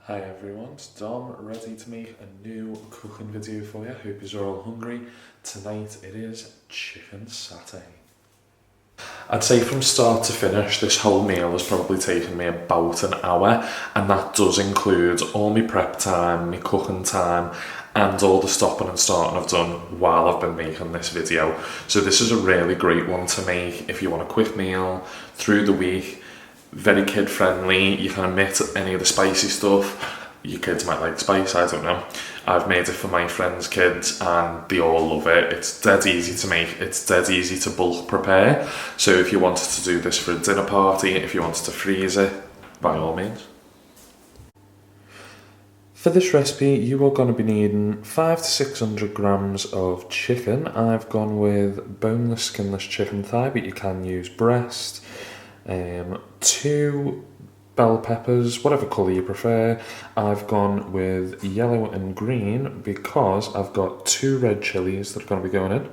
Hi everyone, it's Dom, ready to make a new cooking video for you. Hope you're all hungry. Tonight it is chicken satay. I'd say from start to finish, this whole meal has probably taken me about an hour, and that does include all my prep time, my cooking time, and all the stopping and starting I've done while I've been making this video. So this is a really great one to make if you want a quick meal through the week. Very kid friendly, you can omit any of the spicy stuff. Your kids might like spice, I don't know. I've made it for my friends' kids and they all love it. It's dead easy to make, it's dead easy to bulk prepare. So if you wanted to do this for a dinner party, if you wanted to freeze it, by all means. For this recipe, you are going to be needing 500 to 600 grams of chicken. I've gone with boneless, skinless chicken thigh, but you can use breast. 2 bell peppers, whatever colour you prefer. I've gone with yellow and green because I've got 2 red chillies that are going to be going in.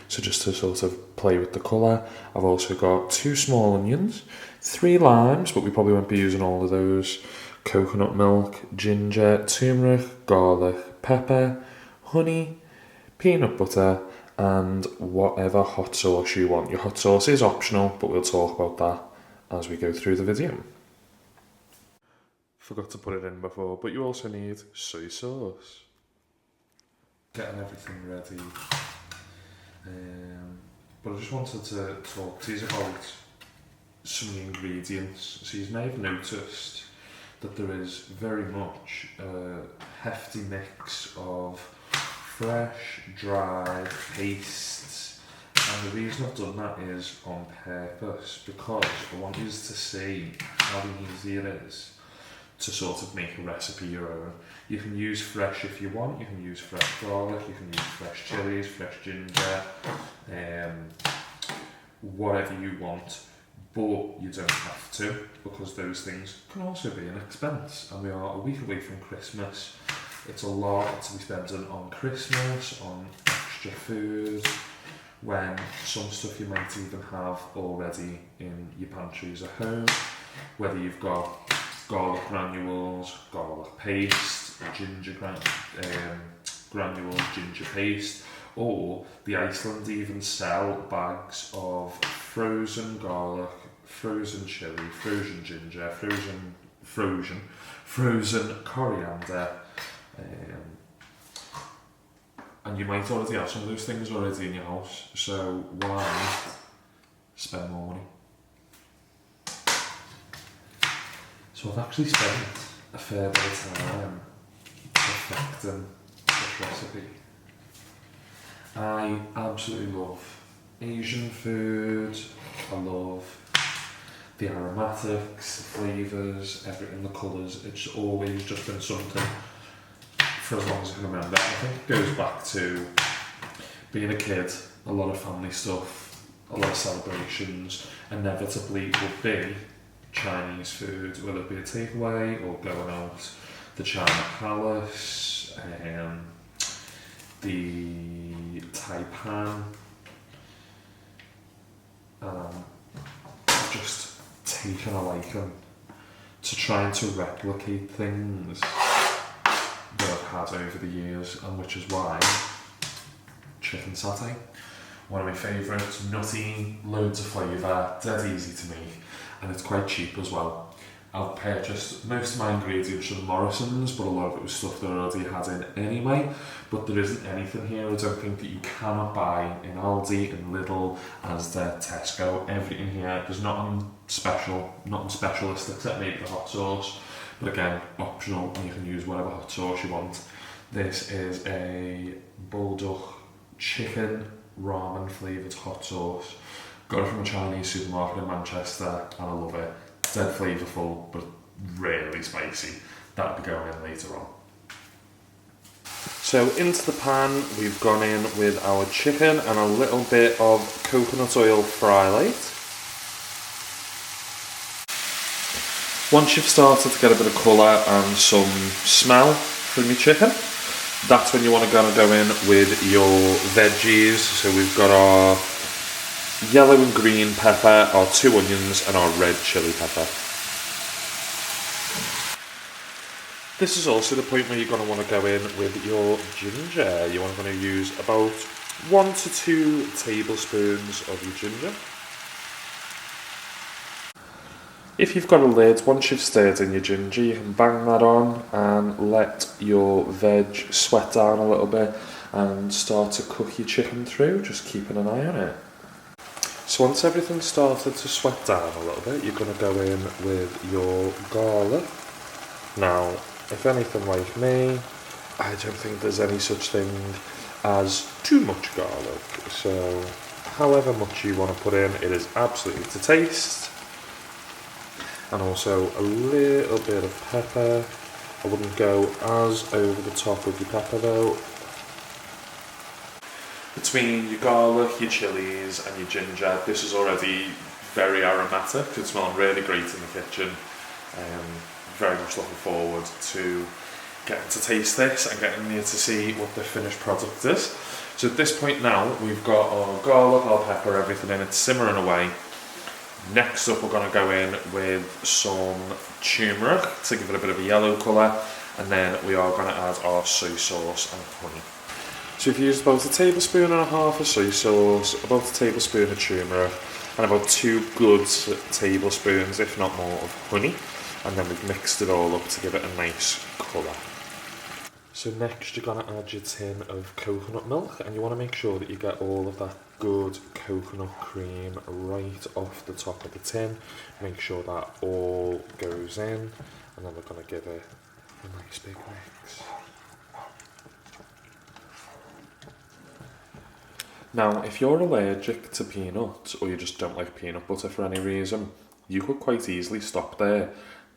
So just to sort of play with the colour. I've also got 2 small onions, 3 limes, but we probably won't be using all of those. Coconut milk, ginger, turmeric, garlic, pepper, honey, peanut butter, and whatever hot sauce you want. Your hot sauce is optional, but we'll talk about that as we go through the video. Forgot to put it in before, but you also need soy sauce. Getting everything ready. But I just wanted to talk to you about some of the ingredients. So you may have noticed that there is very much a hefty mix of fresh, dried pastes, and the reason I've done that is on purpose, because I want you to see how easy it is to sort of make a recipe your own. You can use fresh if you want, you can use fresh garlic, you can use fresh chilies, fresh ginger, whatever you want, but you don't have to, because those things can also be an expense, and we are a week away from Christmas. It's a lot to be spending on Christmas, on extra food, when some stuff you might even have already in your pantries at home, whether you've got garlic granules, garlic paste, ginger granules, ginger paste, or the Iceland even sell bags of frozen garlic, frozen chilli, frozen ginger, frozen coriander, and you might already have some of those things already in your house, so why spend more money? So I've actually spent a fair bit of time perfecting this recipe. I absolutely love Asian food. I love the aromatics, the flavours, everything, the colours. It's always just been something for as long as I can remember. I think it goes back to being a kid, a lot of family stuff, a lot of celebrations. Inevitably would be Chinese food, whether it be a takeaway or going out, the China Palace, the Taipan. I've just taken a liking to trying to replicate things that I've had over the years, and which is why chicken satay, one of my favourites, nutty, loads of flavour, dead easy to make, and it's quite cheap as well. I've purchased most of my ingredients from Morrison's, but a lot of it was stuff that I already had in anyway. But there isn't anything here, I don't think, that you cannot buy in Aldi, in Lidl, Asda, Tesco. Everything here, there's nothing special, nothing specialist except maybe the hot sauce. But again, optional, and you can use whatever hot sauce you want. This is a bulldog chicken ramen flavoured hot sauce. Got it from a Chinese supermarket in Manchester, and I love it. Dead flavourful, but really spicy. That'll be going in later on. So into the pan, we've gone in with our chicken and a little bit of coconut oil fry light. Once you've started to get a bit of colour and some smell from your chicken, that's when you want to go in with your veggies. So we've got our yellow and green pepper, our 2 onions, and our red chilli pepper. This is also the point where you're going to want to go in with your ginger. You want to use about 1 to 2 tablespoons of your ginger. If you've got a lid, once you've stirred in your ginger, you can bang that on and let your veg sweat down a little bit and start to cook your chicken through, just keeping an eye on it. So once everything's started to sweat down a little bit, you're going to go in with your garlic. Now, if anything like me, I don't think there's any such thing as too much garlic. So however much you want to put in, it is absolutely to taste. And also a little bit of pepper. I wouldn't go as over the top with your pepper though. Between your garlic, your chilies and your ginger, this is already very aromatic. It's smelling really great in the kitchen. Very much looking forward to getting to taste this and getting here to see what the finished product is. So at this point now, we've got our garlic, our pepper, everything in, it's simmering away. Next up, we're going to go in with some turmeric to give it a bit of a yellow colour, and then we are going to add our soy sauce and honey. So we've used about 1.5 tablespoons of soy sauce, about 1 tablespoon of turmeric, and about 2 good tablespoons, if not more, of honey. And then we've mixed it all up to give it a nice colour. So next you're going to add your tin of coconut milk, and you want to make sure that you get all of that good coconut cream right off the top of the tin. Make sure that all goes in, and then we're going to give it a nice big mix. Now, if you're allergic to peanuts, or you just don't like peanut butter for any reason, you could quite easily stop there.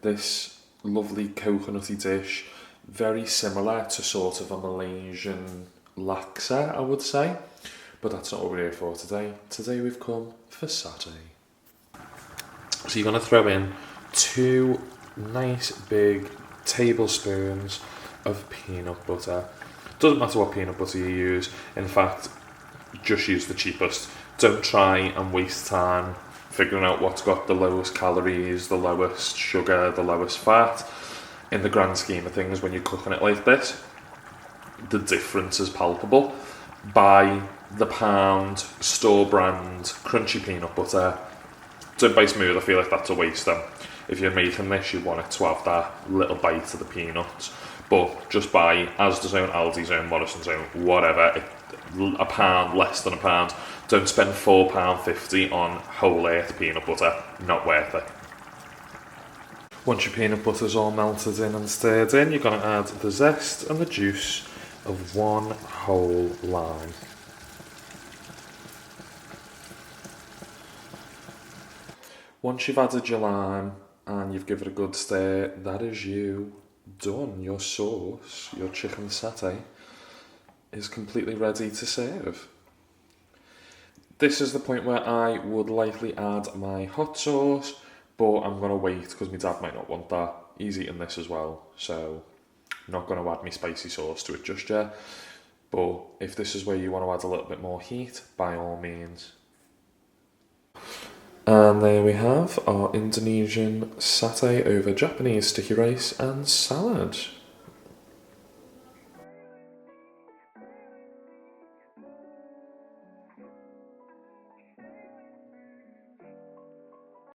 This lovely coconutty dish, very similar to sort of a Malaysian laksa, I would say, but that's not what we're here for today. Today we've come for satay. So you're going to throw in 2 nice big tablespoons of peanut butter. Doesn't matter what peanut butter you use, in fact, just use the cheapest. Don't try and waste time figuring out what's got the lowest calories, the lowest sugar, the lowest fat. In the grand scheme of things, when you're cooking it like this, the difference is palpable. Buy the pound, store brand, crunchy peanut butter. Don't buy smooth, I feel like that's a waste then. If you're making this, you want it to have that little bite of the peanuts. But just buy Asda's own, Aldi's own, Morrison's own, whatever, a pound, less than a pound. Don't spend £4.50 on whole earth peanut butter, not worth it. Once your peanut butter's all melted in and stirred in, you're going to add the zest and the juice of 1 whole lime. Once you've added your lime and you've given it a good stir, that is you done. Your sauce, your chicken satay, is completely ready to serve. This is the point where I would likely add my hot sauce, but I'm going to wait because my dad might not want that. He's eating this as well, so I'm not going to add my spicy sauce to it just yet. But if this is where you want to add a little bit more heat, by all means. And there we have our Indonesian satay over Japanese sticky rice and salad.